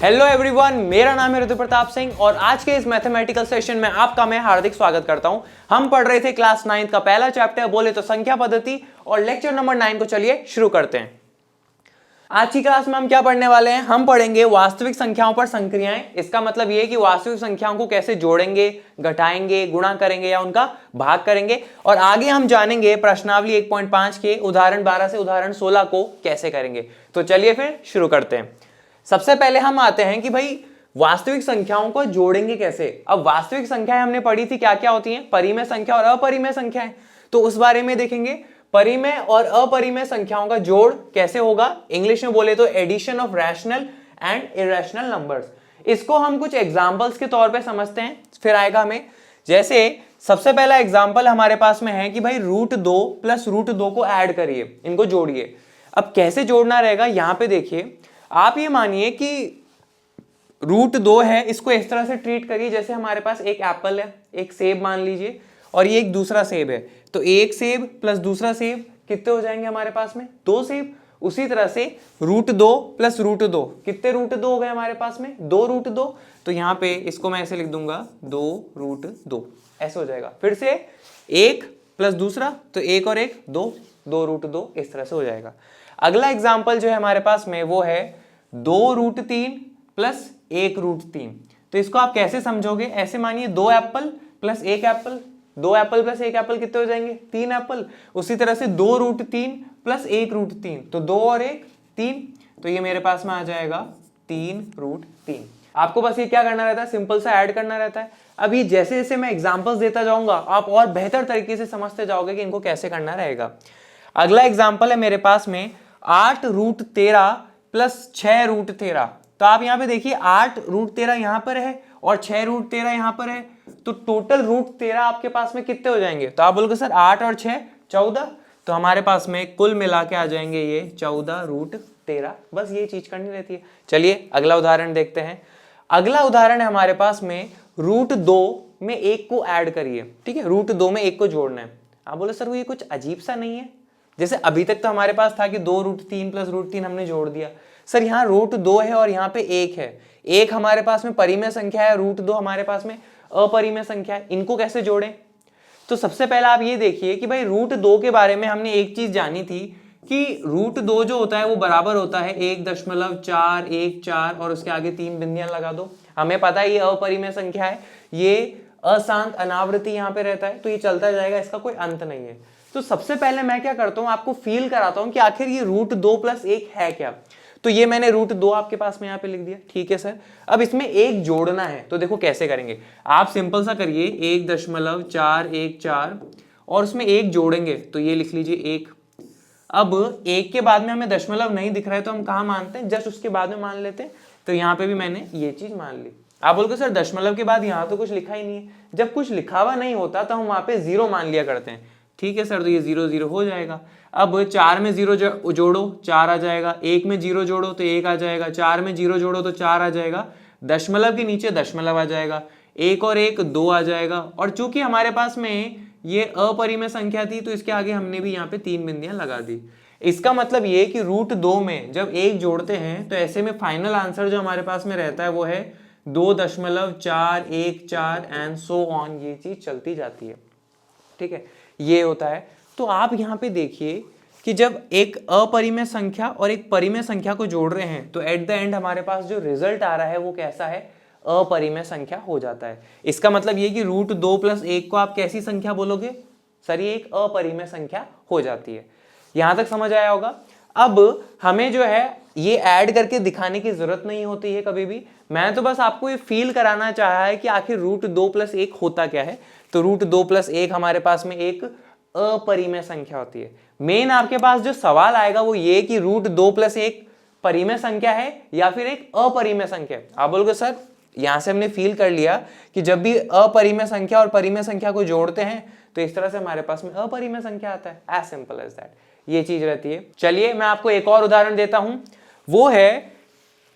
Hello everyone, मेरा नाम है ऋतु प्रताप सिंह और आज के इस मैथमेटिकल सेशन में आपका मैं हार्दिक स्वागत करता हूं। हम पढ़ रहे थे क्लास 9 का पहला चैप्टर बोले तो संख्या पद्धति और लेक्चर नंबर 9 को चलिए शुरू करते हैं। आज की क्लास में हम क्या पढ़ने वाले हैं? हम पढ़ेंगे वास्तविक संख्याओं पर संक्रियाएं। इसका मतलब ये है कि वास्तविक संख्याओं को कैसे जोड़ेंगे, घटाएंगे, गुणा करेंगे या उनका भाग करेंगे। और आगे हम जानेंगे प्रश्नावली 1.5 के उदाहरण 12 से उदाहरण 16 को कैसे करेंगे। तो चलिए फिर शुरू करते हैं। सबसे पहले हम आते हैं कि भाई वास्तविक संख्याओं को जोड़ेंगे कैसे। अब वास्तविक संख्याएं हमने पढ़ी थी क्या क्या होती हैं, परिमेय संख्या और अपरिमेय संख्याएं। तो उस बारे में देखेंगे परिमेय और अपरिमेय संख्याओं का जोड़ कैसे होगा। इंग्लिश में बोले तो addition of rational and irrational numbers. इसको हम कुछ एग्जांपल्स के तौर पे समझते हैं, फिर आएगा हमें। जैसे सबसे पहला एग्जांपल हमारे पास में है कि भाई √2 प्लस √2 को ऐड करिए, इनको जोड़िए। अब कैसे जोड़ना रहेगा, यहां पे देखिए। आप ये मानिए कि √2 है, इसको इस तरह से ट्रीट करिए जैसे हमारे पास एक एप्पल है, एक सेब मान लीजिए और ये एक दूसरा सेब है। तो एक सेब प्लस दूसरा सेब कितने हो जाएंगे हमारे पास में? 2 सेब। उसी तरह से √2 प्लस √2 कितने √2 हो गए हमारे पास में? 2 √2। तो यहाँ पे इसको मैं ऐसे लिख दूंगा 2 √2 ऐसे हो जाएगा। फिर से एक प्लस दूसरा तो एक और एक 2 √2 इस तरह से हो जाएगा। अगला एग्जाम्पल जो है हमारे पास में वो है 2 √3 प्लस 1 √3। तो इसको आप कैसे समझोगे? ऐसे मानिए 2 Apple plus 1 Apple, 2 Apple plus 1 Apple कितने हो जाएंगे? 3 एप्पल। उसी तरह से 2 √3 प्लस 1 √3 तो 2 और 1 3। तो ये मेरे पास में आ जाएगा 3 √3। आपको बस ये क्या करना रहता है, सिंपल सा ऐड करना रहता है। अब ये जैसे जैसे मैं एग्जांपल्स देता जाऊंगा आप और बेहतर तरीके से समझते जाओगे कि इनको कैसे करना रहेगा। अगला एग्जाम्पल है मेरे पास में 8 √13 प्लस 6 √13। तो आप यहाँ पे देखिए 8 √13 यहाँ पर है और 6 √13 यहाँ पर है। तो टोटल √13 आपके पास में कितने हो जाएंगे? तो आप बोलोगे सर 8 और 6 14। तो हमारे पास में कुल मिला के आ जाएंगे ये 14 √13। बस ये चीज करनी रहती है। चलिए अगला उदाहरण देखते हैं। अगला उदाहरण है हमारे पास में √2 में 1 को ऐड करिए। ठीक है, √2 में 1 को जोड़ना है। आप बोले सर वो ये कुछ अजीब सा नहीं है? जैसे अभी तक तो हमारे पास था कि 2 √3 प्लस √3 हमने जोड़ दिया। सर यहाँ √2 है और यहाँ पे 1 है। 1 हमारे पास में परिमेय संख्या है, √2 हमारे पास में अपरिमेय संख्या है। इनको कैसे जोड़ें? तो सबसे पहले आप ये देखिए कि भाई √2 के बारे में हमने एक चीज जानी थी कि √2 जो होता है वो बराबर होता है 1.414 और उसके आगे 3 बिंदियां लगा दो। हमें पता है ये अपरिमेय संख्या है, ये अशांत अनावृत्ति यहाँ पे रहता है, तो ये चलता जाएगा, इसका कोई अंत नहीं है। तो सबसे पहले मैं क्या करता हूं, आपको फील कराता हूं कि आखिर ये √2 प्लस 1 है क्या। तो ये मैंने √2 आपके पास में यहाँ पे लिख दिया। ठीक है सर, अब इसमें 1 जोड़ना है तो देखो कैसे करेंगे। आप सिंपल सा करिए 1.414 और उसमें 1 जोड़ेंगे तो ये लिख लीजिए 1। अब 1 के बाद में हमें दशमलव नहीं दिख रहा है तो हम कहाँ मानते हैं? जस्ट उसके बाद में मान लेते हैं। तो यहाँ पे भी मैंने ये चीज मान ली। आप बोलोगे सर दशमलव के बाद यहाँ तो कुछ लिखा ही नहीं है। जब कुछ लिखा हुआ नहीं होता तो हम वहां पे 0 मान लिया करते हैं। ठीक है सर, तो ये 0 0 हो जाएगा। अब 4 में 0 जोड़ो 4 आ जाएगा, 1 में 0 जोड़ो तो 1 आ जाएगा, 4 में 0 जोड़ो तो 4 आ जाएगा, दशमलव के नीचे दशमलव आ जाएगा, 1 और 1 2 आ जाएगा। और चूंकि हमारे पास में ये अपरिमेय संख्या थी तो इसके आगे हमने भी यहाँ पे 3 बिंदियां लगा दी। इसका मतलब ये कि √2 में जब 1 जोड़ते हैं तो ऐसे में फाइनल आंसर जो हमारे पास में रहता है वो है 2.414 एंड सो ऑन। ये चीज चलती जाती है। ठीक है, ये होता है। तो आप यहाँ पे देखिए कि जब एक अपरिमेय संख्या और एक परिमेय संख्या को जोड़ रहे हैं तो एट द एंड हमारे पास जो रिजल्ट आ रहा है वो कैसा है? अपरिमेय संख्या हो जाता है। इसका मतलब ये कि √2 प्लस 1 को आप कैसी संख्या बोलोगे? सर ये एक अपरिमेय संख्या हो जाती है। यहां तक समझ आया होगा। अब हमें जो है ये ऐड करके दिखाने की जरूरत नहीं होती है कभी भी। मैं तो बस आपको ये फील कराना चाहा है कि आखिर √2 प्लस 1 होता क्या है। तो √2 प्लस 1 हमारे पास में एक अपरिमेय संख्या होती है। मेन आपके पास जो सवाल आएगा वो ये कि √2 प्लस 1 परिमेय संख्या है या फिर एक अपरिमेय संख्या है। आप बोलोगे सर यहां से हमने फील कर लिया कि जब भी अपरिमेय संख्या और परिमेय संख्या को जोड़ते हैं तो इस तरह से हमारे पास में अपरिमेय संख्या आता है। एज सिंपल एज दैट, ये चीज रहती है। चलिए मैं आपको एक और उदाहरण देता हूं, वो है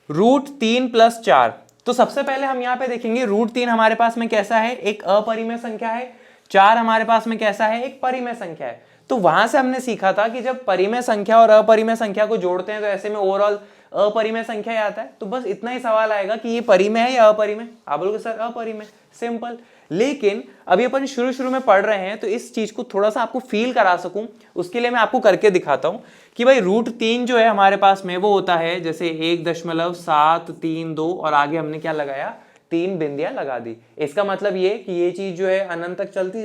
√3 प्लस 4। तो सबसे पहले हम यहाँ पे देखेंगे √3 हमारे पास में कैसा है? एक अपरिमेय संख्या है। 4 हमारे पास में कैसा है? एक परिमेय संख्या है। तो वहां से हमने सीखा था कि जब परिमेय संख्या और अपरिमेय संख्या को जोड़ते हैं तो ऐसे में ओवरऑल अपरिमेय संख्या ही आता है। तो बस इतना ही सवाल आएगा कि ये परिमेय है या अपरिमेय। आप बोलोगे सर अपरिमेय, सिंपल। लेकिन अभी अपन शुरू में पढ़ रहे हैं तो इस चीज को थोड़ा सा आपको फील करा सकूं, उसके लिए मैं आपको करके दिखाता हूं कि भाई √3 जो है हमारे पास में वो होता है जैसे 1.732 और आगे हमने क्या लगाया, 3 बिंदियां लगा दी। इसका मतलब ये कि ये चीज जो है अनंत तक चलती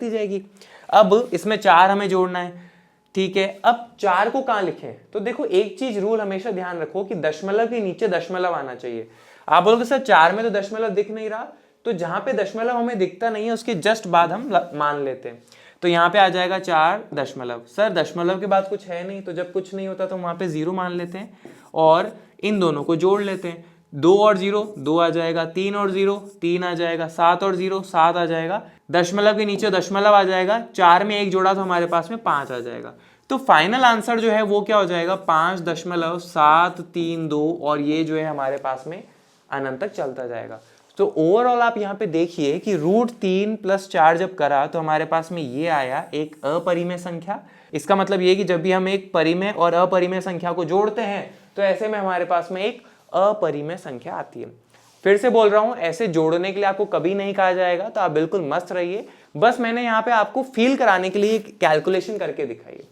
जाएगी। अब इसमें 4 हमें जोड़ना है, ठीक है। अब 4 को कहां लिखें, तो देखो एक चीज रूल हमेशा ध्यान रखो कि दशमलव के नीचे दशमलव आना चाहिए। आप बोलोगे सर 4 में तो दशमलव दिख नहीं रहा, तो जहां पे दशमलव हमें दिखता नहीं है उसके जस्ट बाद हम मान लेते हैं। तो यहाँ पे आ जाएगा 4 दशमलव। सर दशमलव के बाद कुछ है नहीं, तो जब कुछ नहीं होता तो वहां पे 0 मान लेते हैं और इन दोनों को जोड़ लेते हैं। 2 और 0 2 आ जाएगा, 3 और 0 3 आ जाएगा, 7 और 0 7 आ जाएगा, दशमलव के नीचे दशमलव आ जाएगा, 4 में 1 जोड़ा तो हमारे पास में 5 आ जाएगा। तो फाइनल आंसर जो है वो क्या हो जाएगा, 5.732 और ये जो है हमारे पास में अनंत तक चलता जाएगा। तो ओवरऑल आप यहाँ पे देखिए कि √3 + 4 जब करा तो हमारे पास में ये आया एक अपरिमेय संख्या। इसका मतलब ये कि जब भी हम एक परिमेय और अपरिमेय संख्या को जोड़ते हैं तो ऐसे में हमारे पास में एक अपरिमेय संख्या आती है। फिर से बोल रहा हूं, ऐसे जोड़ने के लिए आपको कभी नहीं कहा जाएगा, तो आप बिल्कुल मस्त रहिए। बस मैंने यहाँ पे आपको फील कराने के लिए कैलकुलेशन करके दिखाई है।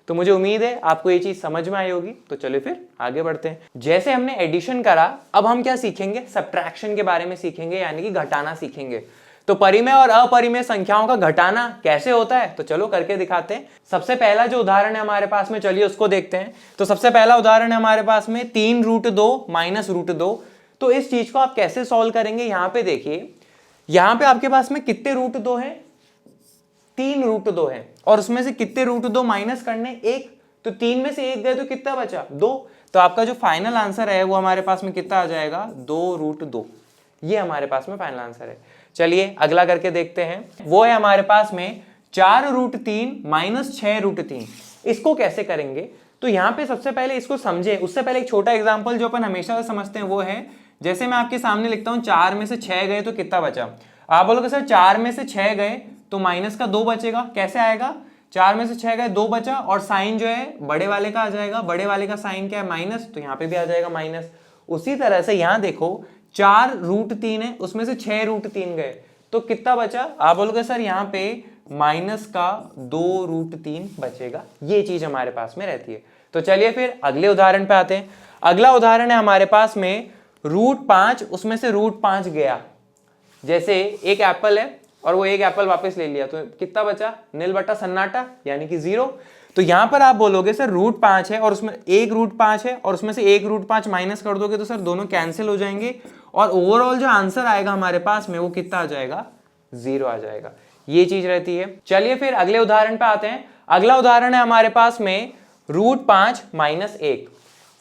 तो मुझे उम्मीद है आपको ये चीज समझ में आई होगी। तो चलिए फिर आगे बढ़ते हैं। जैसे हमने एडिशन करा, अब हम क्या सीखेंगे, सब्ट्रैक्शन के बारे में सीखेंगे, यानी कि घटाना सीखेंगे। तो परिमेय और अपरिमेय संख्याओं का घटाना कैसे होता है, तो चलो करके दिखाते हैं। सबसे पहला जो उदाहरण है हमारे पास में, चलिए उसको देखते हैं। तो सबसे पहला उदाहरण है हमारे पास में 3√2 - √2। तो इस चीज को आप कैसे सॉल्व करेंगे, यहां पे देखिए, यहां पे आपके पास में कितने √2 हैं, 3 √2 है, और उसमें से कितने √2 माइनस करने, 1। तो 3 में से 1 गए तो कितना बचा, 2। तो आपका जो फाइनल आंसर है वो हमारे पास में कितना आ जाएगा, 2√2। ये हमारे पास में फाइनल आंसर है। चलिए अगला करके देखते हैं। वो है हमारे पास में 4√3 - 6√3। इसको कैसे करेंगे, तो यहाँ पे सबसे पहले इसको समझे, उससे पहले एक छोटा एग्जाम्पल जो अपन हमेशा समझते हैं वो है, जैसे मैं आपके सामने लिखता हूँ 4 में से 6 गए तो कितना बचा। आप बोलोगे सर 4 में से 6 गए तो माइनस का 2 बचेगा, कैसे आएगा, 4 में से 6 गए 2 बचा, और साइन जो है बड़े वाले का आ जाएगा, बड़े वाले का साइन क्या है, माइनस, तो यहाँ पे भी आ जाएगा माइनस। उसी तरह से यहाँ देखो 4√3 है, उसमें से 6√3 गए तो कितना बचा, आप बोलोगे सर यहाँ पे माइनस का 2√3 बचेगा। ये चीज हमारे पास में रहती है। तो चलिए फिर अगले उदाहरण पे आते हैं। अगला उदाहरण है हमारे पास में √5, उसमें से √5 गया। जैसे एक एप्पल है और वो एक एप्पल वापस ले लिया, तो कितना बचा, नील बटा सन्नाटा, यानी कि 0। तो यहां पर आप बोलोगे सर √5 है और उसमें एक √5 है और उसमें से एक √5 माइनस कर दोगे तो सर दोनों कैंसिल हो जाएंगे, और ओवरऑल जो आंसर आएगा हमारे पास में वो कितना आ जाएगा, 0 आ जाएगा। ये चीज रहती है। चलिए फिर अगले उदाहरण पे आते हैं। अगला उदाहरण है हमारे पास में √5 - 1।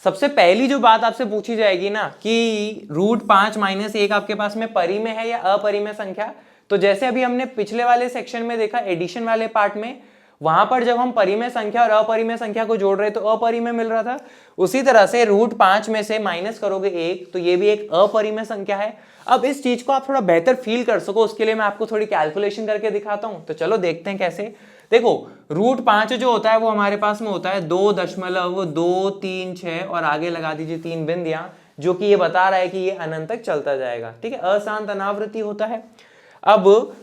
सबसे पहली जो बात आपसे पूछी जाएगी ना कि √5 - 1 आपके पास में परिमेय है या अपरिमेय संख्या। तो जैसे अभी हमने पिछले वाले सेक्शन में देखा, एडिशन वाले पार्ट में, वहां पर जब हम परिमेय संख्या और अपरिमेय संख्या को जोड़ रहे तो अपरिमेय मिल रहा था। उसी तरह से √5 में से माइनस करोगे 1 तो ये भी एक अपरिमेय संख्या है। अब इस चीज को आप थोड़ा बेहतर फील कर सको, उसके लिए मैं आपको थोड़ी कैलकुलेशन करके दिखाता हूं। तो चलो देखते हैं कैसे। देखो √5 जो होता है वो हमारे पास में होता है 2.236 और आगे लगा दीजिए 3 बिंदियां, जो कि ये बता रहा है कि ये अनंत तक चलता जाएगा, ठीक है, अशांत अनावृत्ति होता है। अब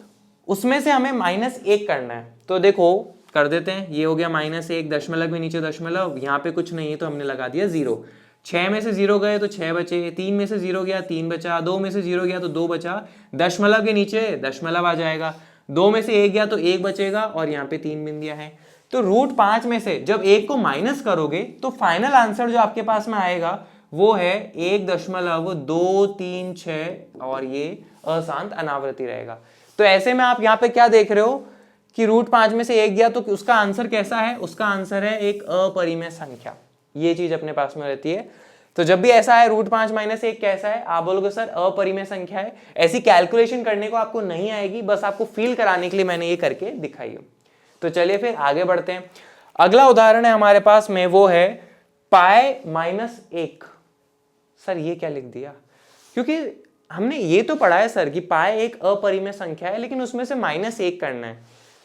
उसमें से हमें -1 करना है, तो देखो कर देते हैं। ये हो गया -1, दशमलव के नीचे दशमलव, यहाँ पे कुछ नहीं है तो हमने लगा दिया 0। 6 में से 0 गए तो 6 बचे, 3 में से 0 गया 3 बचा, 2 में से 0 गया तो 2 बचा, दशमलव के नीचे दशमलव आ जाएगा, 2 में से 1 गया तो 1 बचेगा, और यहाँ पे 3 बिंदियां हैं। तो √5 में से जब 1 को माइनस करोगे तो फाइनल आंसर जो आपके पास में आएगा वो है 1.236 और ये अशांत अनावृत्ति रहेगा। तो ऐसे में आप यहाँ पे क्या देख रहे हो कि √5 में से 1 गया तो उसका आंसर कैसा है, उसका आंसर है एक अपरिमेय संख्या। ये चीज अपने पास में रहती है। तो जब भी ऐसा है √5 - 1 कैसा है, आप बोलोगे सर अपरिमेय संख्या है। ऐसी कैलकुलेशन करने को आपको नहीं आएगी, बस आपको फील कराने के लिए मैंने ये करके दिखाई है। तो चलिए फिर आगे बढ़ते हैं। अगला उदाहरण है हमारे पास में, वो है π-1। सर ये क्या लिख दिया, क्योंकि हमने ये तो पढ़ा है सर कि पाई एक अपरिमेय संख्या है, लेकिन उसमें से -1 करना है।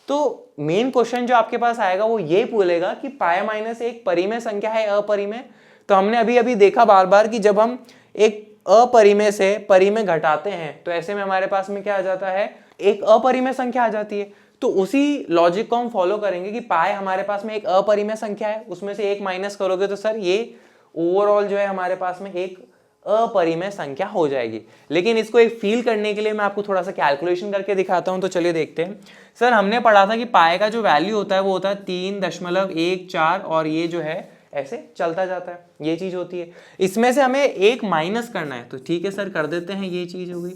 तो मेन क्वेश्चन जो आपके पास आएगा वो ये बोलेगा कि पाई -1 परिमेय संख्या है अपरिमेय। तो हमने अभी अभी देखा बार बार कि जब हम एक अपरिमेय से परिमेय घटाते हैं तो ऐसे में हमारे पास में क्या आ जाता है, एक अपरिमेय संख्या आ जाती है। तो उसी लॉजिक को हम फॉलो करेंगे कि पाए हमारे पास में एक अपरिमेय संख्या है, उसमें से एक माइनस करोगे तो सर ये ओवरऑल जो है हमारे पास में एक अपरिमेय संख्या हो जाएगी। लेकिन इसको एक फील करने के लिए मैं आपको थोड़ा सा कैलकुलेशन करके दिखाता हूं। तो चलिए देखते हैं। सर हमने पढ़ा था कि पाए का जो वैल्यू होता है वो होता है 3.14 और ये जो है ऐसे चलता जाता है, ये चीज होती है। इसमें से हमें एक माइनस करना है, तो ठीक है सर कर देते हैं। ये चीज हो गई,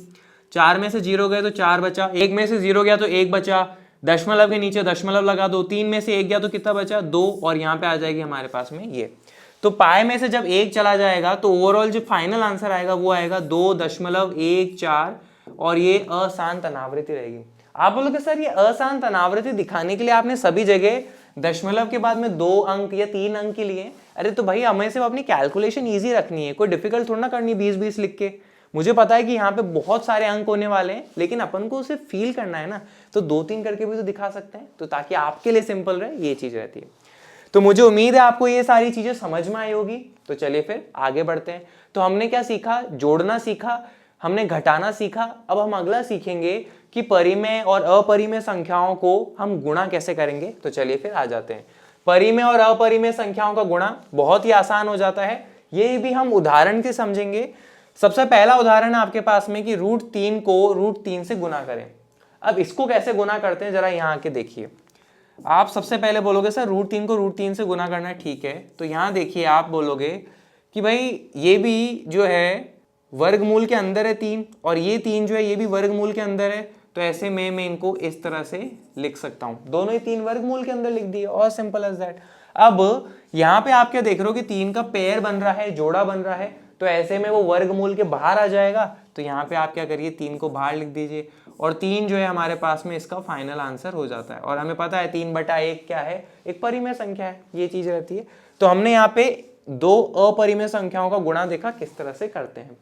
4 में से 0 गए तो 4 बचा, 1 में से 0 गया तो 1 बचा, दशमलव के नीचे दशमलव लगा दो, 3 में से 1 गया तो कितना बचा, 2, और यहाँ पे आ जाएगी हमारे पास में ये। तो पाए में से जब 1 चला जाएगा तो ओवरऑल जो फाइनल आंसर आएगा वो आएगा 2.14 और ये अशांत अनावृत्ति रहेगी। आप बोलोगे सर ये अशांत अनावृत्ति दिखाने के लिए आपने सभी जगह दशमलव के बाद में 2 अंक या 3 अंक के लिए। अरे तो भाई हमें सिर्फ अपनी कैलकुलेशन ईजी रखनी है, कोई डिफिकल्ट थोड़ा ना करनी 20-20 लिख के। मुझे पता है कि यहाँ पे बहुत सारे अंक होने वाले हैं, लेकिन अपन को उसे फील करना है ना, तो 2-3 करके भी तो दिखा सकते हैं, तो ताकि आपके लिए सिंपल रहे, ये चीज रहती है। तो मुझे उम्मीद है आपको ये सारी चीजें समझ में आई होगी। तो चलिए फिर आगे बढ़ते हैं। तो हमने क्या सीखा, जोड़ना सीखा, हमने घटाना सीखा। अब हम अगला सीखेंगे कि परिमेय और अपरिमेय संख्याओं को हम गुणा कैसे करेंगे। तो चलिए फिर आ जाते हैं। परिमेय और अपरिमेय संख्याओं का गुणा बहुत ही आसान हो जाता है, ये भी हम उदाहरण से समझेंगे। सबसे पहला उदाहरण है आपके पास में कि √3 को √3 से गुना करें। अब इसको कैसे गुना करते हैं जरा यहाँ आके देखिए। आप सबसे पहले बोलोगे सर √3 को √3 से गुना करना है, ठीक है। तो यहाँ देखिए आप बोलोगे कि भाई ये भी जो है वर्गमूल के अंदर है 3, और ये 3 जो है ये भी वर्गमूल के अंदर है। तो ऐसे में मैं इनको इस तरह से लिख सकता हूँ, दोनों ही 3 वर्गमूल के अंदर लिख दिए, और सिंपल एज दैट। अब यहाँ पे आप क्या देख रहे हो कि 3 का पेयर बन रहा है, जोड़ा बन रहा है, तो ऐसे में वो वर्गमूल के बाहर आ जाएगा। तो यहाँ पे आप क्या करिए, 3 को बाहर लिख दीजिए, और 3 जो है हमारे पास में इसका फाइनल आंसर हो जाता है। और हमें पता है 3/1 क्या है, एक परिमेय संख्या है, ये चीज रहती है। तो हमने यहाँ पे 2 अपरिमेय संख्याओं का गुणा देखा किस तरह से करते हैं।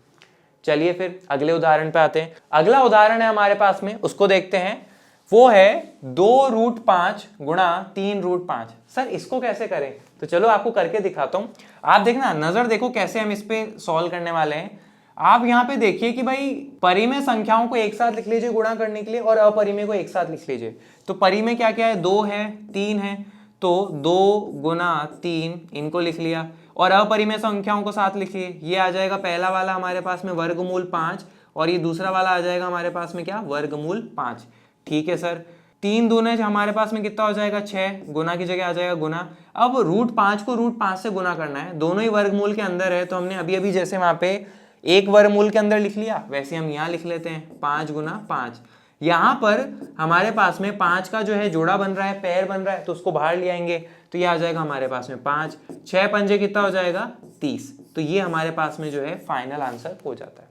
चलिए फिर अगले उदाहरण पे आते हैं। अगला उदाहरण है हमारे पास में, उसको देखते हैं। वो है 2√5 गुणा 3√5। सर इसको कैसे करें, तो चलो आपको करके दिखाता हूं। आप देखना, नजर देखो कैसे हम इस पे सॉल्व करने वाले हैं। आप यहाँ पे देखिए कि भाई परिमेय संख्याओं को एक साथ लिख लीजिए गुणा करने के लिए, और अपरिमेय को एक साथ लिख लीजिए। तो परिमेय क्या क्या है, 2 है, 3 है, तो 2 गुना 3 इनको लिख लिया, और अपरिमेय संख्याओं को साथ लिखिए। ये आ जाएगा पहला वाला हमारे पास में वर्गमूल 5, और ये दूसरा वाला आ जाएगा हमारे पास में क्या, वर्गमूल 5। ठीक है सर, 3 दूने हमारे पास में कितना हो जाएगा, 6, गुना की जगह आ जाएगा गुना। अब √5 को √5 से गुना करना है, दोनों ही वर्गमूल के अंदर है। तो हमने अभी अभी जैसे वहां पे एक वर्गमूल के अंदर लिख लिया, वैसे हम यहाँ लिख लेते हैं 5 गुना 5। यहाँ पर हमारे पास में 5 का जो है जोड़ा बन रहा है, पेयर बन रहा है, तो उसको बाहर ले आएंगे। तो ये आ जाएगा हमारे पास में 5, 6 पंजे कितना हो जाएगा, 30। तो ये हमारे पास में जो है फाइनल आंसर हो जाता है।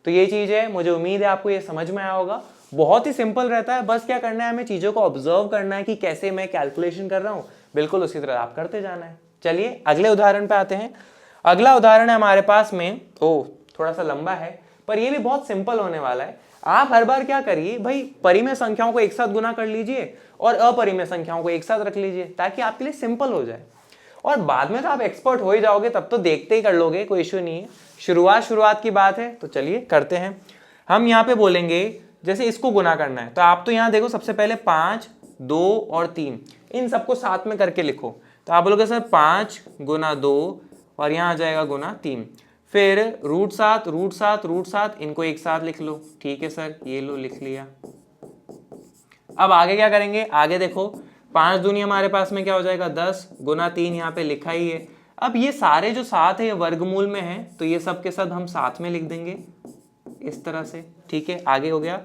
तो ये चीज है, मुझे उम्मीद है आपको ये समझ में आया होगा। बहुत ही सिंपल रहता है, बस क्या करना है, हमें चीजों को ऑब्जर्व करना है कि कैसे मैं कैलकुलेशन कर रहा हूँ, बिल्कुल उसी तरह आप करते जाना है। चलिए अगले उदाहरण पे आते हैं। अगला उदाहरण है हमारे पास में, थोड़ा सा लंबा है पर ये भी बहुत सिंपल होने वाला है। आप हर बार क्या करिए भाई, परिमेय संख्याओं को एक साथ गुना कर लीजिए और अपरिमेय संख्याओं को एक साथ रख लीजिए, ताकि आपके लिए सिंपल हो जाए। और बाद में तो आप एक्सपर्ट हो ही जाओगे, तब तो देखते ही कर लोगे, कोई इश्यू नहीं है। शुरुआत की बात है, तो चलिए करते हैं। हम यहाँ पे बोलेंगे जैसे इसको गुना करना है, तो आप तो यहाँ देखो सबसे पहले 5, 2 और 3 इन सबको साथ में करके लिखो। तो आप बोलोगे सर 5 गुना 2 और यहाँ आ जाएगा गुना 3। फिर √7 इनको एक साथ लिख लो। ठीक है सर, ये लो लिख लिया। अब आगे क्या करेंगे, आगे देखो 5 दूनी हमारे पास में क्या हो जाएगा, 10 गुना 3 यहाँ पे लिखा ही है। अब ये सारे जो साथ है ये वर्गमूल में है, तो ये सब के सब हम साथ में लिख देंगे इस तरह से। ठीक है, आगे हो गया।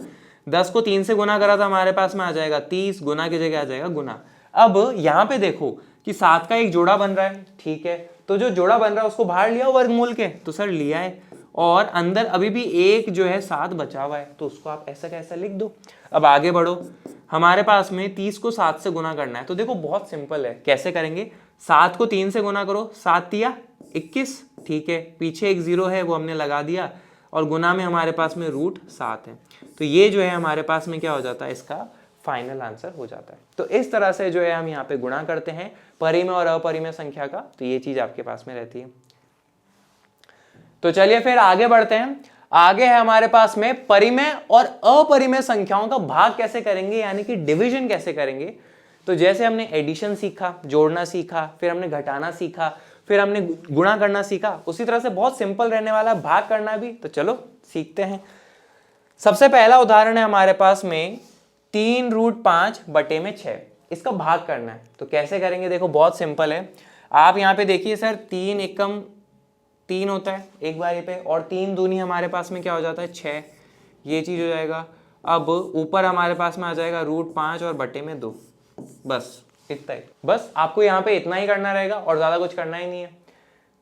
10 को 3 से गुना करा था, हमारे पास में आ जाएगा 30, गुना की जगह आ जाएगा गुना। अब यहाँ पे देखो कि 7 का एक जोड़ा बन रहा है, ठीक है, तो जो जोड़ा बन रहा है उसको बाहर लिया वर्गमूल के, तो सर लिया है, और अंदर अभी भी एक जो है 7 बचा हुआ है, तो उसको आप ऐसा कैसा लिख दो। अब आगे बढ़ो, हमारे पास में 30 को 7 से गुना करना है। तो देखो बहुत सिंपल है, कैसे करेंगे, 7 को 3 से गुना करो, 7 तिया 21। ठीक है, पीछे एक 0 है वो हमने लगा दिया, और गुना में हमारे पास में √7 है। तो ये जो है हमारे पास में क्या हो जाता है, इसका फाइनल आंसर हो जाता है। तो इस तरह से जो है हम यहाँ पे गुणा करते हैं परिमेय और अपरिमेय संख्या का। तो ये चीज आपके पास में रहती है। तो चलिए फिर आगे बढ़ते हैं। आगे है हमारे पास में परिमेय और अपरिमेय संख्याओं का भाग कैसे करेंगे, यानी कि डिवीजन कैसे करेंगे। तो जैसे हमने एडिशन सीखा, जोड़ना सीखा, फिर हमने घटाना सीखा, फिर हमने गुणा करना सीखा, उसी तरह से बहुत सिंपल रहने वाला भाग करना भी। तो चलो सीखते हैं। सबसे पहला उदाहरण है हमारे पास में 3√5/6। इसका भाग करना है। तो कैसे करेंगे, देखो बहुत सिंपल है। आप यहाँ पे देखिए सर, 3 एकम 3 होता है एक बारी पे, और 3 दूनी हमारे पास में क्या हो जाता है 6, ये चीज हो जाएगा। अब ऊपर हमारे पास में आ जाएगा √5 और बटे में 2, बस इतना ही। बस आपको यहाँ पे इतना ही करना रहेगा और ज्यादा कुछ करना ही नहीं है।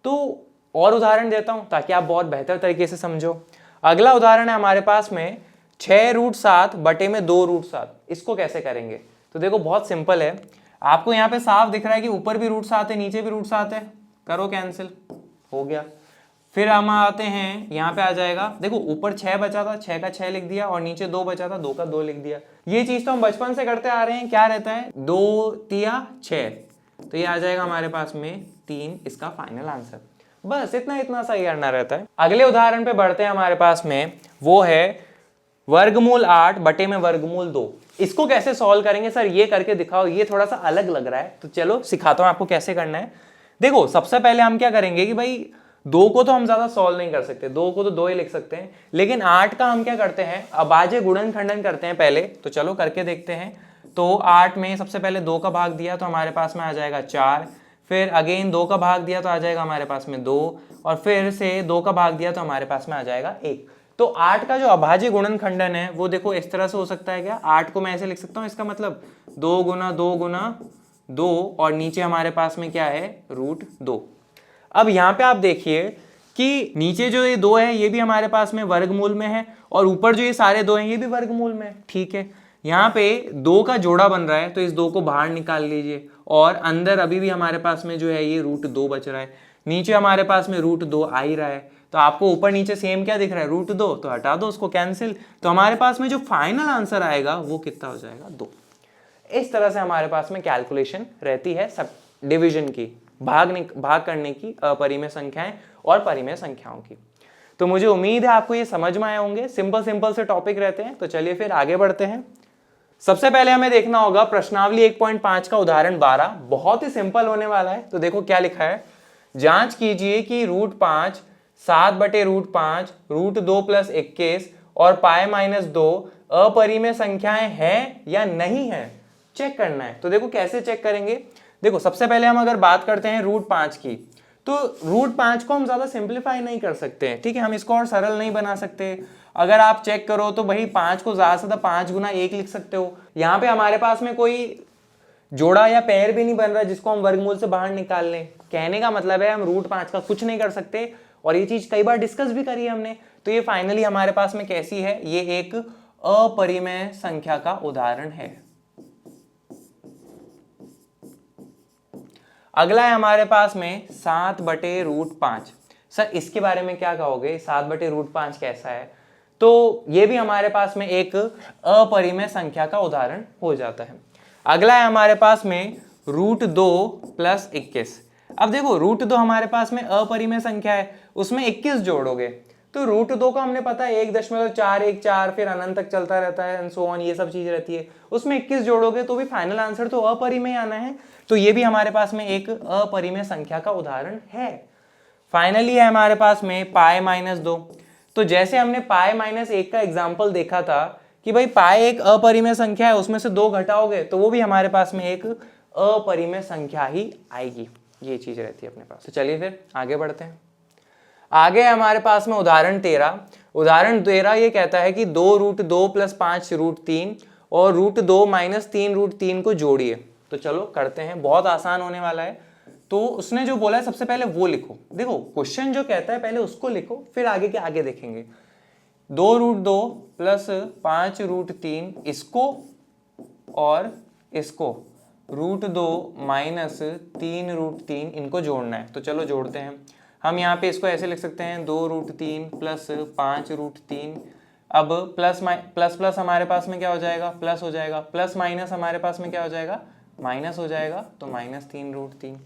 तो और उदाहरण देता हूं ताकि आप बहुत बेहतर तरीके से समझो। अगला उदाहरण है हमारे पास में 6√7 बटे में 2√7। इसको कैसे करेंगे, तो देखो बहुत सिंपल है। आपको यहाँ पे साफ दिख रहा है कि ऊपर भी √7 है, नीचे भी √7 है, करो कैंसिल, हो गया। फिर हम आते हैं यहाँ पे आ जाएगा, देखो ऊपर 6 बचा था, 6 का 6 लिख दिया, और नीचे 2 बचा था, 2 का 2 लिख दिया। ये चीज तो हम बचपन से करते आ रहे हैं। क्या रहता है, 2 तिया 6, तो ये आ जाएगा हमारे पास में 3, इसका फाइनल आंसर। बस इतना सा ही करना रहता है। अगले उदाहरण पे बढ़ते हैं। हमारे पास में वो है वर्गमूल 8 बटे में वर्गमूल 2। इसको कैसे सॉल्व करेंगे सर, ये करके दिखाओ, ये थोड़ा सा अलग लग रहा है। तो चलो सिखाता हूं आपको कैसे करना है। देखो सबसे पहले हम क्या करेंगे कि भाई 2 को तो हम ज्यादा सॉल्व नहीं कर सकते, 2 को तो 2 ही लिख सकते हैं, लेकिन 8 का हम क्या करते हैं, अभाज्य गुणनखंडन करते हैं पहले। तो चलो करके देखते हैं। तो 8 में सबसे पहले 2 का भाग दिया तो हमारे पास में आ जाएगा 4, फिर अगेन 2 का भाग दिया तो आ जाएगा हमारे पास में 2, और फिर से 2 का भाग दिया तो हमारे पास में आ जाएगा 1। तो 8 का जो अभाज्य गुणनखंडन है वो देखो इस तरह से हो सकता है। क्या 8 को मैं ऐसे लिख सकता हूँ, इसका मतलब 2 गुना 2 गुना 2, और नीचे हमारे पास में क्या है √2। अब यहाँ पे आप देखिए कि नीचे जो ये 2 है ये भी हमारे पास में वर्गमूल में है, और ऊपर जो ये सारे 2 हैं ये भी वर्गमूल में है। ठीक है, यहाँ पे 2 का जोड़ा बन रहा है, तो इस 2 को बाहर निकाल लीजिए, और अंदर अभी भी हमारे पास में जो है ये √2 बच रहा है। नीचे हमारे पास में √2 आ ही रहा है, तो आपको ऊपर नीचे सेम क्या दिख रहा है √2, तो हटा दो उसको कैंसिल। तो हमारे पास में जो फाइनल आंसर आएगा वो कितना हो जाएगा 2। इस तरह से हमारे पास में कैलकुलेशन रहती है सब डिवीजन की, भाग करने की, अपरिमेय संख्याएं और परिमेय संख्याओं की। तो मुझे उम्मीद है आपको ये समझ में आए होंगे। सिंपल से टॉपिक रहते हैं। तो चलिए फिर आगे बढ़ते हैं। सबसे पहले हमें देखना होगा प्रश्नावली 1.5 का उदाहरण 12। बहुत ही सिंपल होने वाला है। तो देखो क्या लिखा है, जांच कीजिए कि √5 7 बटे √5 √2 + 21 और π-2 अपरिमेय संख्याएं हैं या नहीं है, चेक करना है। तो देखो कैसे चेक करेंगे। देखो सबसे पहले हम अगर बात करते हैं √5 की, तो √5 को हम ज्यादा सिंप्लीफाई नहीं कर सकते हैं। ठीक है, हम इसको और सरल नहीं बना सकते। अगर आप चेक करो तो भाई 5 को ज्यादा से ज्यादा 5 गुना 1 लिख सकते हो। यहाँ पे हमारे पास में कोई जोड़ा या पैर भी नहीं बन रहा जिसको हम वर्गमूल से बाहर निकाल लें। कहने का मतलब है हम √5 का कुछ नहीं कर सकते, और ये चीज कई बार डिस्कस भी करी है हमने। तो ये फाइनली हमारे पास में कैसी है, ये एक अपरिमेय संख्या का उदाहरण है। अगला है हमारे पास में 7 बटे √5। सर इसके बारे में क्या कहोगे, 7 बटे √5 कैसा है। तो ये भी हमारे पास में एक अपरिमेय संख्या का उदाहरण हो जाता है। अगला है हमारे पास में √2 + 21। अब देखो √2 हमारे पास में अपरिमेय संख्या है, उसमें 21 जोड़ोगे तो √2 का हमने पता है 1.414, फिर अनंत तक चलता रहता है, एंड सो ऑन, ये सब चीज रहती है। उसमें 21 जोड़ोगे तो भी फाइनल आंसर तो अपरिमेय आना है। तो ये भी हमारे पास में एक अपरिमेय संख्या का उदाहरण है। फाइनली है हमारे पास में π-2। तो जैसे हमने π-1 का एग्जाम्पल देखा था कि भाई पाई एक अपरिमेय संख्या है, उसमें से 2 घटाओगे तो वो भी हमारे पास में एक अपरिमेय संख्या ही आएगी। ये चीज रहती है अपने पास। तो चलिए फिर आगे बढ़ते हैं। आगे हमारे पास में उदाहरण 13। उदाहरण 13 ये कहता है कि 2√2 + 5√3 और √2 - 3√3 को जोड़िए। तो चलो करते हैं, बहुत आसान होने वाला है। तो उसने जो बोला है सबसे पहले वो लिखो। देखो क्वेश्चन जो कहता है पहले उसको लिखो, फिर आगे के आगे देखेंगे। 2√2 + 5√3 इसको और इसको, √2 - 3√3 इनको जोड़ना है। तो चलो जोड़ते हैं। हम यहाँ पे इसको ऐसे लिख सकते हैं 2√3 + 5√3। अब प्लस हमारे पास में क्या हो जाएगा, प्लस हो जाएगा, प्लस माइनस हमारे पास में क्या हो जाएगा, माइनस हो जाएगा, तो -3√3।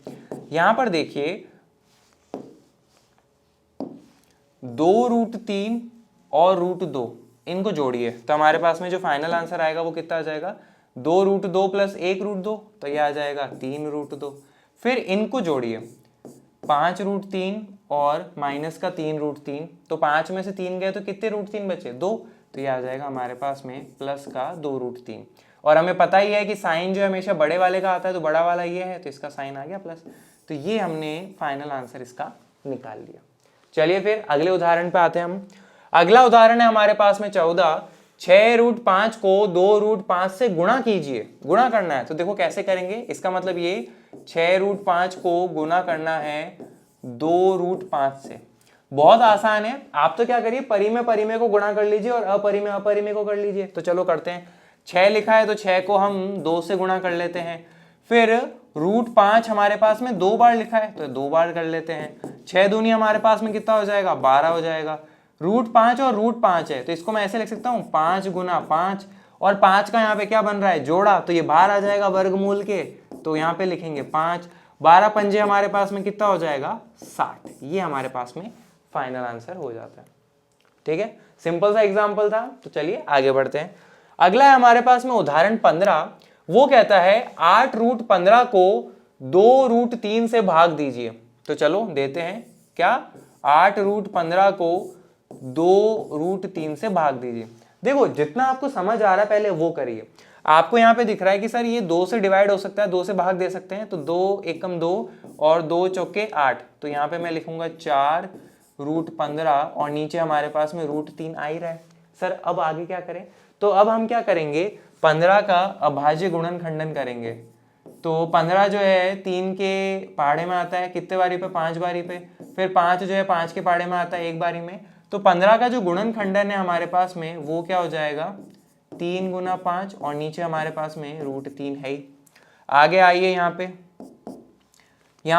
यहाँ पर देखिए 2√3 और √2 इनको जोड़िए तो हमारे पास में जो फाइनल आंसर आएगा वो कितना आ जाएगा, 2√2 प्लस 1√2, तो ये आ जाएगा 3√2। फिर इनको जोड़िए 5√3 और माइनस का 3√3, तो 5 में से 3 गए तो कितने √3 बचे, 2, तो ये आ जाएगा हमारे पास में प्लस का 2√3। और हमें पता ही है कि साइन जो हमेशा बड़े वाले का आता है, तो बड़ा वाला ये है तो इसका साइन आ गया प्लस। तो ये हमने फाइनल आंसर इसका निकाल लिया। चलिए फिर अगले उदाहरण पे आते हैं हम। अगला उदाहरण है हमारे पास में 14, 6√5 को 2√5 से गुणा कीजिए। गुणा करना है तो देखो कैसे करेंगे, इसका मतलब ये 6√5 को गुणा करना है 2√5 से। बहुत आसान है, आप तो क्या करिए, परिमेय को गुणा कर लीजिए और अपरिमेय को कर लीजिए। तो चलो करते हैं। 6 लिखा है तो 6 को हम 2 से गुणा कर लेते हैं। फिर √5 हमारे पास में 2 बार लिखा है तो 2 बार कर लेते हैं। 6 दूनी हमारे पास में कितना हो जाएगा, 12 हो जाएगा। √5 और √5 है तो इसको मैं ऐसे लिख सकता हूँ 5 गुना 5, और 5 का यहाँ पे क्या बन रहा है, जोड़ा, तो ये बाहर आ जाएगा वर्गमूल के, तो यहाँ पे लिखेंगे 5। 12 पंजे हमारे पास में कितना हो जाएगा, 60। ये हमारे पास में फाइनल आंसर हो जाता है। ठीक है, सिंपल सा एग्जाम्पल था। तो चलिए आगे बढ़ते हैं। अगला है हमारे पास में उदाहरण 15। वो कहता है 8√15 को 2√3 से भाग दीजिए। तो चलो देते हैं, क्या 8√15 को 2√3 से भाग दीजिए। देखो जितना आपको समझ आ रहा है पहले वो करिए। आपको यहाँ पे दिख रहा है कि सर ये 2 से डिवाइड हो सकता है, 2 से भाग दे सकते हैं, तो 2 एकम 2 और 2 चौके 8, तो यहाँ पे मैं लिखूंगा 4√15 और नीचे हमारे पास में √3 आ ही रहा है। सर अब आगे क्या करें, तो अब हम क्या करेंगे, 15 का अभाज्य गुणन खंडन करेंगे। तो 15 जो है 3 के पहाड़े में आता है, कितने बारी पे, 5 बारी पे। फिर 5 जो है 5 के पहाड़े में आता है 1 बारी में। तो 15 का जो गुणन खंडन है हमारे पास में वो क्या हो जाएगा, 3 गुना 5 और नीचे हमारे पास में √3 है ही। आगे आइए यहाँ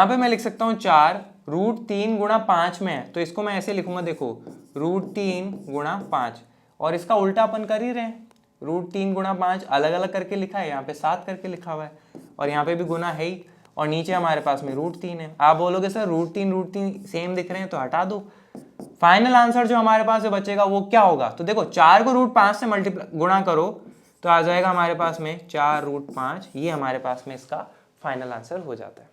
पे मैं लिख सकता हूँ 4, √3 गुणा 5 में है तो इसको मैं ऐसे लिखूंगा, देखो √3 गुणा 5, और इसका उल्टा अपन कर ही रहे हैं। √3 गुणा 5 अलग अलग करके लिखा है, यहाँ पे 7 करके लिखा हुआ है, और यहाँ पे भी गुना है ही, और नीचे हमारे पास में √3 है। आप बोलोगे सर √3 सेम दिख रहे हैं तो हटा दो। फाइनल आंसर जो हमारे पास बचेगा वो क्या होगा, तो देखो 4 को √5 से गुणा करो तो आ जाएगा हमारे पास में 4√5। ये हमारे पास में इसका फाइनल आंसर हो जाता है।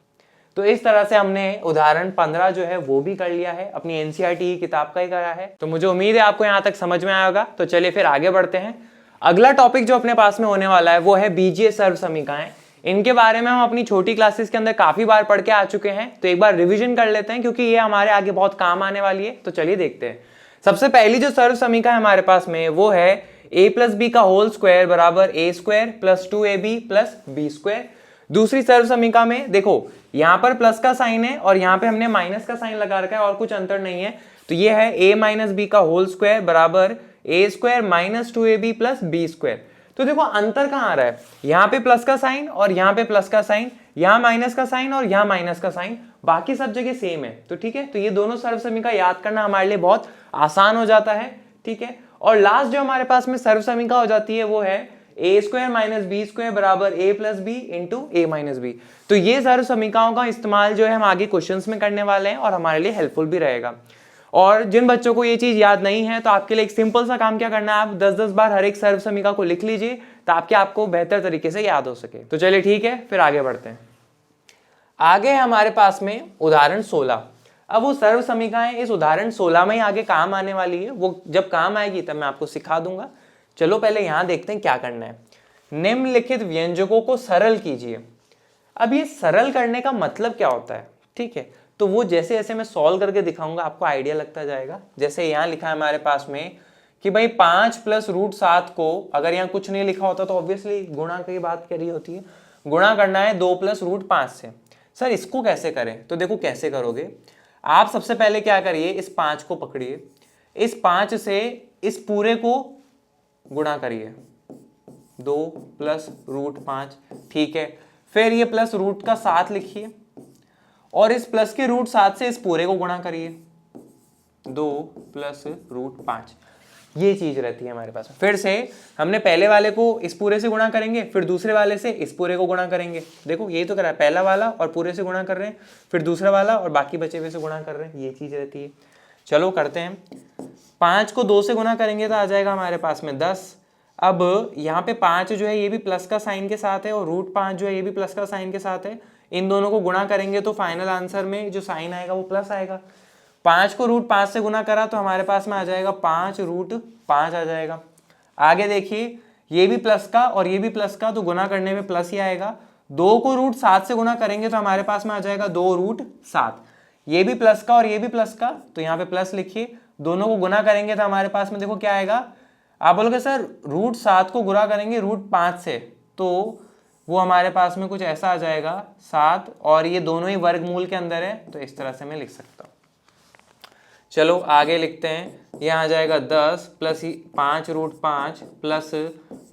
तो इस तरह से हमने उदाहरण 15 जो है वो भी कर लिया है, अपनी एनसीईआरटी की किताब का ही करा है। तो मुझे उम्मीद है आपको यहाँ तक समझ में आया होगा। तो चलिए फिर आगे बढ़ते हैं। अगला टॉपिक जो अपने पास में होने वाला है वो है बीजीय सर्व समीकरण। इनके बारे में हम अपनी छोटी क्लासेस के अंदर काफी बार पढ़ के आ चुके हैं, तो एक बार रिवीजन कर लेते हैं क्योंकि ये हमारे आगे बहुत काम आने वाली है। तो चलिए देखते हैं। सबसे पहली जो सर्व समीकरण हमारे पास में वो है a प्लस बी का होल स्क्वायर बराबर a square plus 2ab plus b square. दूसरी सर्व समीकरण में देखो यहाँ पर प्लस का साइन है और यहाँ पे हमने माइनस का साइन लगा रखा है और कुछ अंतर नहीं है, तो ये है a माइनस बी का होल स्क्वायर बराबर a square minus 2ab plus b square. तो देखो अंतर कहाँ आ रहा है, यहाँ पे प्लस का साइन और यहाँ पे प्लस का साइन, यहाँ माइनस का साइन और यहाँ माइनस का साइन, बाकी सब जगह सेम है। तो ठीक है, तो ये दोनों सर्व समीकरण याद करना हमारे लिए बहुत आसान हो जाता है। ठीक है, और लास्ट जो हमारे पास में सर्व समीकरण हो जाती है वो है a square minus b square बराबर a plus b into a minus b. तो ये सर्व समीकरणों का इस्तेमाल जो है हम आगे क्वेश्चंस में करने वाले हैं और हमारे लिए हेल्पफुल भी रहेगा। और जिन बच्चों को ये चीज याद नहीं है तो आपके लिए एक सिंपल सा काम क्या करना है, आप 10-10 बार हर एक सर्व समीकरण को लिख लीजिए ताकि आपको बेहतर तरीके से याद हो सके। तो चलिए ठीक है, फिर आगे बढ़ते हैं। आगे है हमारे पास में उदाहरण 16। अब वो सर्व समीकरण इस उदाहरण 16 में ही आगे काम आने वाली है, वो जब काम आएगी तब मैं आपको सिखा दूंगा। चलो पहले यहां देखते हैं क्या करना है। निम्नलिखित व्यंजकों को सरल कीजिए। अब ये सरल करने का मतलब क्या होता है, ठीक है, तो वो जैसे जैसे मैं सॉल्व करके दिखाऊंगा आपको आइडिया लगता जाएगा। जैसे यहाँ लिखा है हमारे पास में कि भाई 5 प्लस √7 को, अगर यहाँ कुछ नहीं लिखा होता तो ऑब्वियसली गुणा की बात करी होती है, गुणा करना है 2 प्लस √5 से। सर इसको कैसे करें, तो देखो कैसे करोगे आप। सबसे पहले क्या करिए, इस 5 को पकड़िए, इस 5 से इस पूरे को गुणा करिए, 2 प्लस √5, ठीक है। फिर ये प्लस रूट का 7 लिखिए और इस प्लस के √7 से इस पूरे को गुणा करिए, 2 प्लस √5। ये चीज रहती है हमारे पास। फिर से हमने पहले वाले को इस पूरे से गुणा करेंगे, फिर दूसरे वाले से इस पूरे को गुणा करेंगे। देखो यही तो करा है, पहला वाला और पूरे से गुणा कर रहे हैं, फिर दूसरा वाला और बाकी बचे हुए से गुणा कर रहे हैं, ये चीज रहती है। चलो करते हैं। 5 को 2 से गुना करेंगे तो आ जाएगा हमारे पास में 10। अब यहाँ पे 5 जो है ये भी प्लस का साइन के साथ है और रूट 5 जो है ये भी प्लस का साइन के साथ है। इन दोनों को गुणा करेंगे तो फाइनल आंसर में जो साइन आएगा वो प्लस आएगा। 5 को रूट 5 से गुना करा तो हमारे पास में आ जाएगा 5 रूट 5 आ जाएगा। आगे देखिए ये भी प्लस का और ये भी प्लस का, तो गुना करने में प्लस ही आएगा। 2 को रूट 7 से गुना करेंगे तो हमारे पास में आ जाएगा 2 रूट 7। ये भी प्लस का और ये भी प्लस का, तो यहाँ पे प्लस लिखिए। दोनों को गुना करेंगे तो हमारे पास में देखो क्या आएगा। आप बोलोगे सर रूट 7 को गुणा करेंगे रूट 5 से, तो वो हमारे पास में कुछ ऐसा आ जाएगा 7, और ये दोनों ही वर्गमूल के अंदर है, तो इस तरह से मैं लिख सकता हूँ। चलो आगे लिखते हैं। ये आ जाएगा 10 प्लस 5 रूट 5 प्लस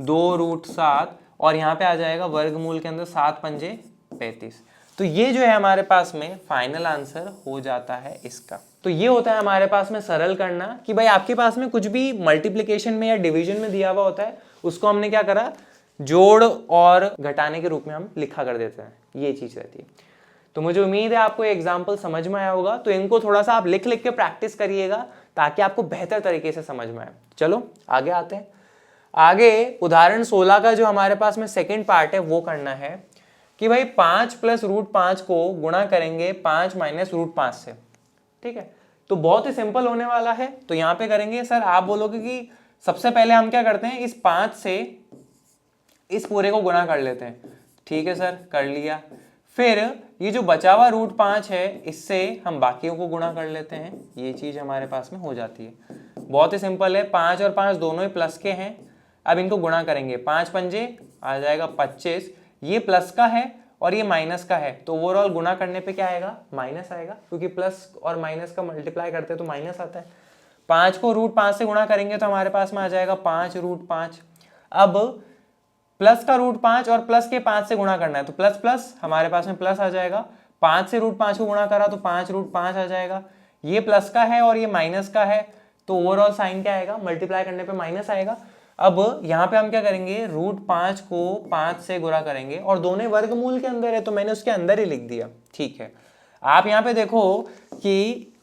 2 रूट 7, और यहाँ पे आ जाएगा वर्गमूल के अंदर 7 पंजे 35। तो ये जो है हमारे पास में फाइनल आंसर हो जाता है इसका। तो ये होता है हमारे पास में सरल करना, कि भाई आपके पास में कुछ भी मल्टीप्लिकेशन में या डिवीजन में दिया हुआ होता है, उसको हमने क्या करा, जोड़ और घटाने के रूप में हम लिखा कर देते हैं, ये चीज रहती है। तो मुझे उम्मीद है आपको एग्जाम्पल समझ में आया होगा। तो इनको थोड़ा सा आप लिख लिख के प्रैक्टिस करिएगा ताकि आपको बेहतर तरीके से समझ में आए। चलो आगे आते हैं। आगे उदाहरण 16 का जो हमारे पास में सेकेंड पार्ट है वो करना है कि भाई 5 प्लस रूट 5 को गुणा करेंगे 5 माइनस रूट 5 से। ठीक है, तो बहुत ही सिंपल होने वाला है। तो यहाँ पे करेंगे, सर आप बोलोगे कि सबसे पहले हम क्या करते हैं, इस 5 से इस पूरे को गुणा कर लेते हैं। ठीक है सर, कर लिया। फिर ये जो बचा हुआ रूट 5 है इससे हम बाकियों को गुणा कर लेते हैं, ये चीज हमारे पास में हो जाती है। बहुत ही सिंपल है, 5 और 5 दोनों ही प्लस के हैं। अब इनको गुणा करेंगे, 5 पंजे आ जाएगा 25। ये प्लस का है और ये माइनस का है, तो ओवरऑल गुणा करने पे क्या आएगा, माइनस आएगा, क्योंकि प्लस और माइनस का मल्टीप्लाई करते हैं तो माइनस आता है। 5 को रूट 5 से गुणा करेंगे तो हमारे पास में आ जाएगा 5 रूट 5। अब प्लस का रूट 5 और प्लस के 5 से गुणा करना है, तो प्लस प्लस हमारे पास में प्लस आ जाएगा। 5 से रूट 5 को गुणा करा तो 5 रूट 5 आ जाएगा। ये प्लस का है और ये माइनस का है, तो ओवरऑल साइन क्या आएगा, मल्टीप्लाई करने पे माइनस आएगा। अब यहाँ पे हम क्या करेंगे, रूट 5 को 5 से गुणा करेंगे, और दोनों वर्गमूल के अंदर है तो मैंने उसके अंदर ही लिख दिया। ठीक है, आप यहाँ पे देखो कि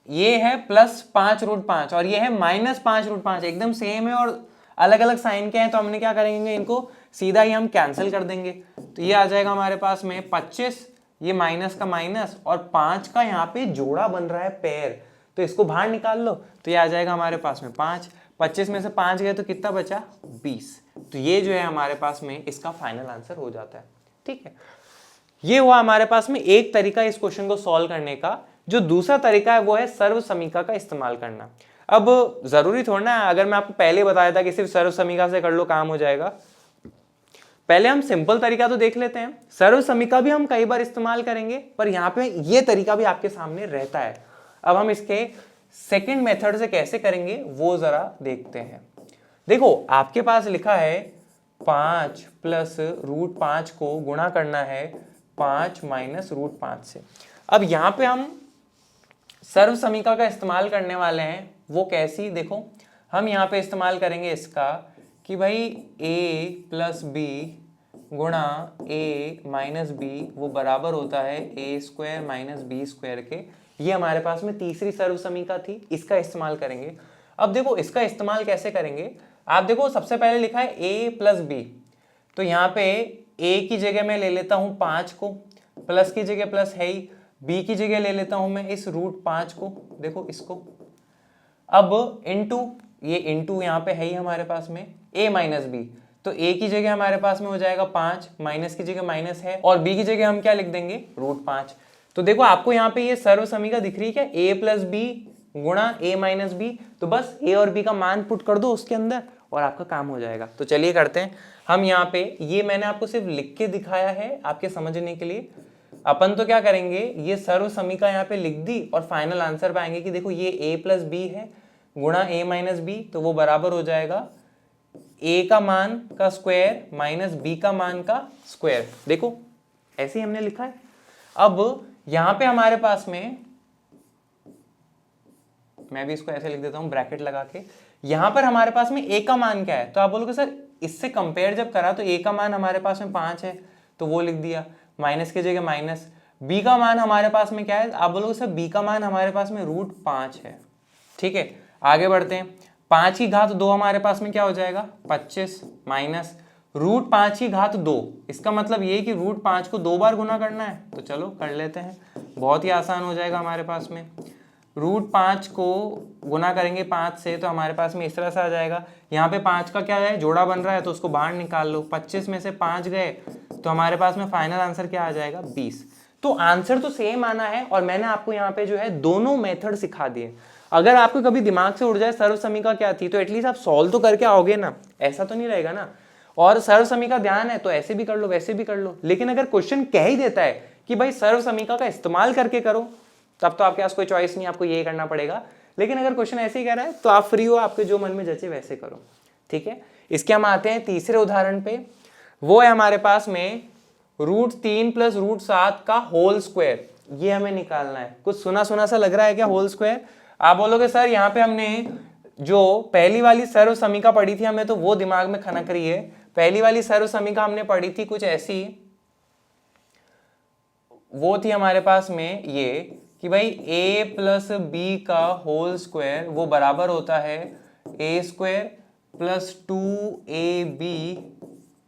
ये है प्लस 5 रूट 5 और ये है माइनस 5 रूट 5, एकदम सेम है और अलग अलग साइन के हैं, तो हमने क्या करेंगे, इनको सीधा ही हम कैंसिल कर देंगे। तो ये आ जाएगा हमारे पास में 25, ये माइनस का माइनस और 5 का यहाँ पे जोड़ा बन रहा है पेयर, तो इसको बाहर निकाल लो, तो ये आ जाएगा हमारे पास में 5। 25 में से 5 गए तो कितना बचा, 20। तो ये जो है हमारे पास में इसका फाइनल आंसर हो जाता है। ठीक है, ये हुआ हमारे पास में एक तरीका इस क्वेश्चन को सॉल्व करने का। जो दूसरा तरीका है वो है सर्व समीका का इस्तेमाल करना। अब जरूरी थोड़ा है, अगर मैं आपको पहले बताया था कि सिर्फ सर्व समीका से कर लो काम हो जाएगा, पहले हम सिंपल तरीका तो देख लेते हैं। सर्व समीका भी हम कई बार इस्तेमाल करेंगे, पर यहाँ पे ये तरीका भी आपके सामने रहता है। अब हम इसके सेकंड मेथड से कैसे करेंगे वो जरा देखते हैं। देखो आपके पास लिखा है 5 प्लस रूट 5 को गुणा करना है 5 माइनस रूट 5 से। अब यहाँ पे हम सर्व समीका का इस्तेमाल करने वाले हैं, वो कैसी, देखो हम यहाँ पे इस्तेमाल करेंगे इसका कि भाई a प्लस बी गुणा a माइनस बी वो बराबर होता है a square minus b square के। ये हमारे पास में तीसरी सर्व समीका थी, इसका इस्तेमाल करेंगे। अब देखो इसका इस्तेमाल कैसे करेंगे, आप देखो सबसे पहले लिखा है a प्लस बी, तो यहाँ पे a की जगह मैं ले लेता हूँ 5 को, प्लस की जगह प्लस है ही, b की जगह ले लेता हूं मैं इस रूट 5 को, देखो इसको। अब इनटू, ये इनटू यहाँ पे है ही हमारे पास में a माइनस बी, तो a की जगह हमारे पास में हो जाएगा 5, माइनस की जगह माइनस है, और b की जगह हम क्या लिख देंगे, रूट 5। तो देखो आपको यहाँ पे ये सर्व समीका दिख रही है क्या, a प्लस बी गुणा a माइनस बी, तो बस a और b का मान पुट कर दो उसके अंदर और आपका काम हो जाएगा। तो चलिए करते हैं हम। यहाँ पे ये मैंने आपको सिर्फ लिख के दिखाया है आपके समझने के लिए। अपन तो क्या करेंगे, ये सर्व समीका यहाँ पे लिख दी और फाइनल आंसर पाएंगे कि देखो ये a प्लस बी है गुणा a माइनस बी, तो वो बराबर हो जाएगा a का मान का स्क्वायर माइनस b का मान का स्क्वायर। देखो ऐसे ही हमने लिखा है। अब यहाँ पे हमारे पास में, मैं भी इसको ऐसे लिख देता हूँ ब्रैकेट लगा के, यहाँ पर हमारे पास में a का मान क्या है, तो आप बोलोगे सर इससे कंपेयर जब करा तो a का मान हमारे पास में 5 है, तो वो लिख दिया, माइनस की जगह माइनस, b का मान हमारे पास में क्या है, आप बोलोगे सर b का मान हमारे पास में √5 है। ठीक है, आगे बढ़ते हैं। 5 की घात 2 हमारे पास में क्या हो जाएगा 25 माइनस √5 की घात 2, इसका मतलब ये कि √5 को 2 बार गुना करना है, तो चलो कर लेते हैं, बहुत ही आसान हो जाएगा हमारे पास में। √5 को गुना करेंगे 5 से तो हमारे पास में इस तरह से आ जाएगा। यहाँ पे 5 का क्या है, जोड़ा बन रहा है तो उसको बाहर निकाल लो, 25 में से 5 गए तो हमारे पास में फाइनल आंसर क्या आ जाएगा 20। तो आंसर तो सेम आना है और मैंने आपको यहाँ पे जो है दोनों मेथड सिखा दिए। अगर आपको कभी दिमाग से उड़ जाए सर्व समीकरण क्या थी, तो एटलीस्ट आप सॉल्व तो करके आओगे ना, ऐसा तो नहीं रहेगा ना। और सर्व समीकरण ध्यान है तो ऐसे भी कर लो वैसे भी कर लो, लेकिन अगर क्वेश्चन कह ही देता है कि भाई सर्व समीकरण का इस्तेमाल करके करो, तब तो आपके पास कोई चॉइस नहीं, आपको ये करना पड़ेगा। लेकिन अगर क्वेश्चन ऐसे ही कह रहा है तो आप फ्री हो, आपके जो मन में जचे वैसे करो। ठीक है, इसके हम आते हैं तीसरे उदाहरण पे। वो है हमारे पास में √3 + √7 का होल स्क्वायर, ये हमें निकालना है। कुछ सुना सुना सा लग रहा है क्या होल स्क्वायर? आप बोलोगे सर यहाँ पे हमने जो पहली वाली सर्व समीकरण पढ़ी थी हमें तो वो दिमाग में खनक रही है। पहली वाली सर्व समीकरण हमने पढ़ी थी कुछ ऐसी, वो थी हमारे पास में ये कि भाई a + b का होल स्क्वायर वो बराबर होता है a² + 2ab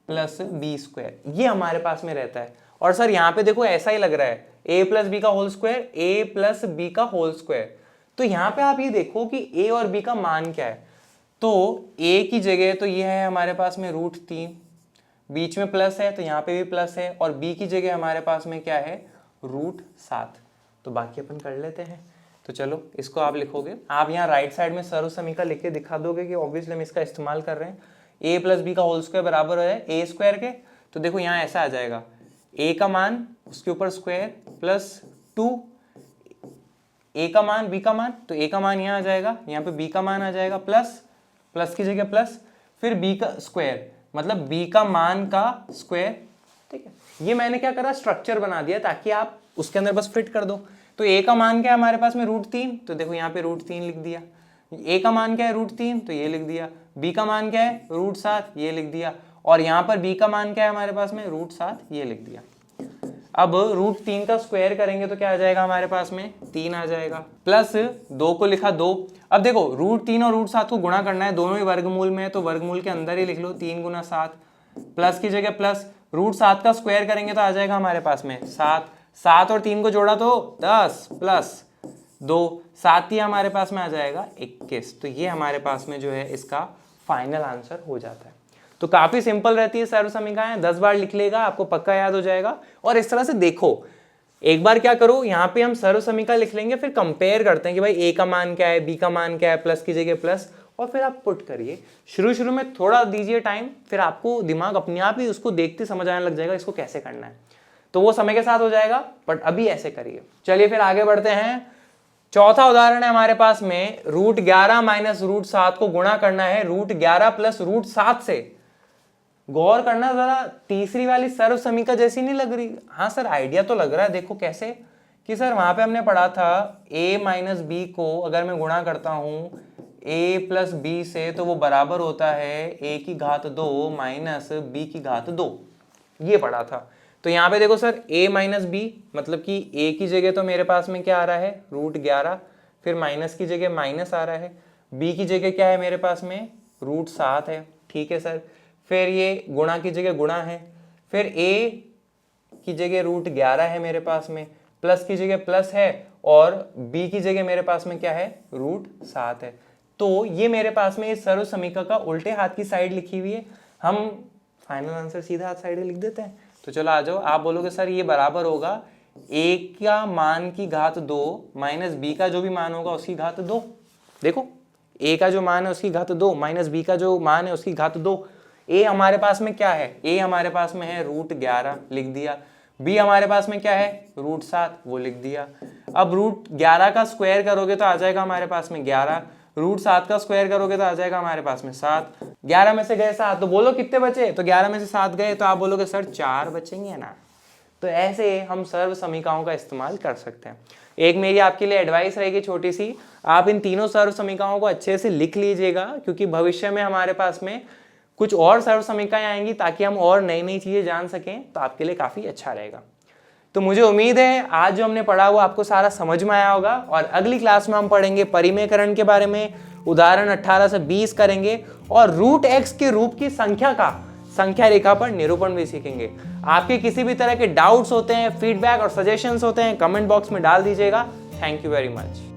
+ b², ये हमारे पास में रहता है। और सर यहाँ पे देखो ऐसा ही लग रहा है a + b का होल स्क्वायर a + b का होल स्क्वायर, तो यहाँ पे आप ये देखो कि a और b का मान क्या है। तो a की जगह तो ये है हमारे पास में √3, बीच में प्लस है तो यहाँ पे भी प्लस है, और b की जगह हमारे पास में क्या है √7। तो बाकी अपन कर लेते हैं। तो चलो इसको आप लिखोगे, आप यहाँ राइट साइड में सर्व समीकरण लिख के दिखा दोगे कि ऑब्वियसली हम इसका इस्तेमाल कर रहे हैं। a + b का होल स्क्वायर बराबर है a² के, तो देखो यहाँ ऐसा आ जाएगा a का मान उसके ऊपर स्क्वायर प्लस 2, a का मान b का मान, तो a का मान यहाँ आ जाएगा, यहाँ पे b का मान आ जाएगा प्लस की जगह प्लस, फिर b का स्क्वायर मतलब b का मान का स्क्वायर। ठीक है, ये मैंने क्या करा स्ट्रक्चर बना दिया ताकि आप उसके अंदर बस फिट कर दो। तो a का मान क्या है हमारे पास में √3, तो देखो यहाँ पे √3 लिख दिया। a का मान क्या है √3, तो ये लिख दिया। b का मान क्या है √7, ये लिख दिया। और यहाँ पर b का मान क्या है हमारे पास में √7, ये लिख दिया। अब √3 का स्क्वायर करेंगे तो क्या आ जाएगा हमारे पास में 3 आ जाएगा, प्लस 2 को लिखा 2। अब देखो √3 और √7 को गुणा करना है, दोनों ही वर्गमूल में है तो वर्गमूल के अंदर ही लिख लो 3 × 7, प्लस की जगह प्लस, √7 का स्क्वायर करेंगे तो आ जाएगा हमारे पास में 7, 7 और 3 को जोड़ा तो 10 प्लस 2, 7 ही हमारे पास में आ जाएगा 21। तो ये हमारे पास में जो है इसका फाइनल आंसर हो जाता है। तो काफी सिंपल रहती है सर्व समीकरण, 10 बार लिख लेगा आपको पक्का याद हो जाएगा। और इस तरह से देखो, एक बार क्या करो यहाँ पे हम सर्व समीकरण लिख लेंगे, फिर कंपेयर करते हैं कि भाई a का मान क्या है, b का मान क्या है, प्लस की जगह प्लस, और फिर आप पुट करिए। शुरू में थोड़ा दीजिए टाइम, फिर आपको दिमाग अपने आप ही उसको देखते समझ आने लग जाएगा इसको कैसे करना है, तो वो समय के साथ हो जाएगा, बट अभी ऐसे करिए। चलिए फिर आगे बढ़ते हैं। चौथा उदाहरण है हमारे पास में √11 - √7 को गुणा करना है √11 + √7 से। गौर करना जरा, तीसरी वाली सर्व समीकरण जैसी नहीं लग रही? हाँ सर आइडिया तो लग रहा है, देखो कैसे कि सर वहां पे हमने पढ़ा था a - b को अगर मैं गुणा करता हूं a + b से तो वो बराबर होता है a की घात 2 - b की घात 2, ये पढ़ा था। तो यहाँ पे देखो सर a - b मतलब कि a की जगह तो मेरे पास में क्या आ रहा है √11, फिर माइनस की जगह माइनस आ रहा है, b की जगह क्या है मेरे पास में √7 है। ठीक है सर, फिर ये गुणा की जगह गुणा है, फिर a की जगह √11 है मेरे पास में, प्लस की जगह प्लस है, और b की जगह मेरे पास में क्या है √7 है। तो ये मेरे पास में इस सर्व समीकरण का उल्टे हाथ की साइड लिखी हुई है, हम फाइनल आंसर सीधा हाथ साइड लिख देते हैं। तो चलो आ जाओ, आप बोलोगे सर ये बराबर होगा a का मान की घात 2 माइनस b का जो भी मान होगा उसकी घात 2। देखो a का जो मान है उसकी घात 2 माइनस b का जो मान है उसकी घात 2। a हमारे पास में क्या है, a हमारे पास में है √11 लिख दिया, b हमारे पास में क्या है √7 वो लिख दिया। अब √11 का स्क्वायर करोगे तो आ जाएगा हमारे पास में 11, √7 का स्क्वायर करोगे तो आ जाएगा हमारे पास में 7, 11 में से गए 7, तो बोलो कितने बचे, तो 11 में से 7 गए तो आप बोलोगे सर 4 बचेंगे ना। तो ऐसे हम सर्व समीकरणों का इस्तेमाल कर सकते हैं। एक मेरी आपके लिए एडवाइस रहेगी छोटी सी, आप इन तीनों सर्व समीकरणों को अच्छे से लिख लीजिएगा, क्योंकि भविष्य में हमारे पास में कुछ और सर्व समीकरण आएंगी ताकि हम और नई नई चीजें जान सकें, तो आपके लिए काफी अच्छा रहेगा। तो मुझे उम्मीद है आज जो हमने पढ़ा वो आपको सारा समझ में आया होगा और अगली क्लास में हम पढ़ेंगे परिमेयकरण के बारे में, उदाहरण 18 से 20 करेंगे और रूट x के रूप की संख्या का संख्या रेखा पर निरूपण भी सीखेंगे। आपके किसी भी तरह के डाउट्स होते हैं, फीडबैक और सजेशंस होते हैं, कमेंट बॉक्स में डाल दीजिएगा। Thank you very much.